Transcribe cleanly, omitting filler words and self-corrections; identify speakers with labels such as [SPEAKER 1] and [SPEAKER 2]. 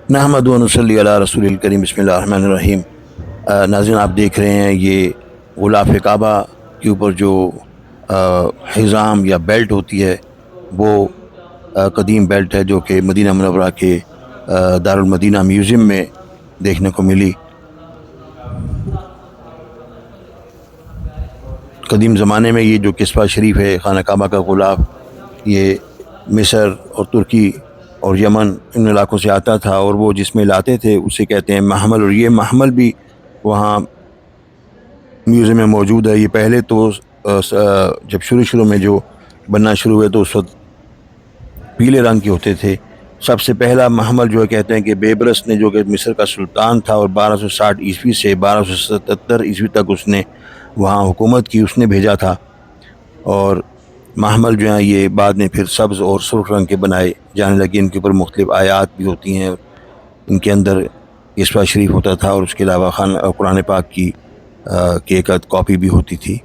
[SPEAKER 1] نحمد و نصلی علی رسول الکریم، بسم اللہ الرحمن الرحیم۔ ناظرین، آپ دیکھ رہے ہیں یہ غلاف کعبہ کے اوپر جو حزام یا بیلٹ ہوتی ہے، وہ قدیم بیلٹ ہے جو کہ مدینہ منورہ کے دارالمدینہ میوزیم میں دیکھنے کو ملی۔ قدیم زمانے میں یہ جو قصبہ شریف ہے، خانہ کعبہ کا غلاف، یہ مصر اور ترکی اور یمن ان علاقوں سے آتا تھا، اور وہ جس میں لاتے تھے اسے کہتے ہیں محمل، اور یہ محمل بھی وہاں میوزیم میں موجود ہے۔ یہ پہلے تو جب شروع میں جو بننا شروع ہوئے تو اس وقت پیلے رنگ کے ہوتے تھے۔ سب سے پہلا محمل جو ہے کہتے ہیں کہ بیبرس نے، جو کہ مصر کا سلطان تھا اور 1260 عیسوی سے 1277 عیسوی تک اس نے وہاں حکومت کی، اس نے بھیجا تھا۔ اور محمل جو ہیں یہ بعد میں پھر سبز اور سرخ رنگ کے بنائے جانے لگے، ان کے اوپر مختلف آیات بھی ہوتی ہیں، ان کے اندر قصبہ شریف ہوتا تھا، اور اس کے علاوہ قرآن پاک کی ایک کاپی بھی ہوتی تھی۔